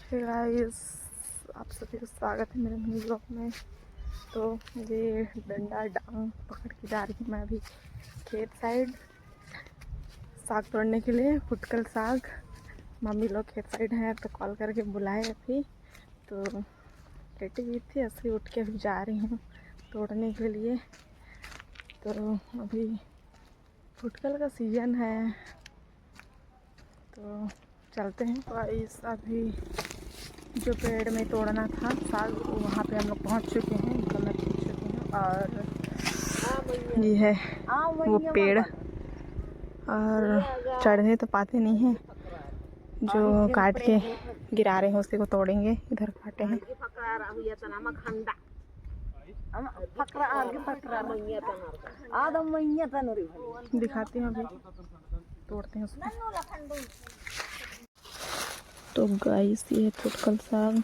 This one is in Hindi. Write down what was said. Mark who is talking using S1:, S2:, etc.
S1: हे गाइस, आप सभी का स्वागत है मेरे न्यू ब्लॉग में। तो ये डंडा डांग पकड़ के जा रही हूँ मैं अभी खेत साइड साग तोड़ने के लिए। फुटकल साग मम्मी लोग खेत साइड हैं तो कॉल करके बुलाए अभी। तो लेटी हुई थी, ऐसे उठ के अभी जा रही हूँ तोड़ने के लिए। तो अभी फुटकल का सीजन है तो चलते हैं। गाइस, अभी जो पेड़ में तोड़ना था साग वहाँ पे हम लोग पहुँच चुके हैं, तो मैं पहुँच चुकी हूँ। और ये है वो पेड़, और चढ़ने तो पाते नहीं हैं, जो काट के गिरा रहे हैं उसी को तोड़ेंगे। इधर काटे हैं। दिखाती हूँ, अभी तोड़ते हैं उसको। तो गाइस, ये फुटकल साग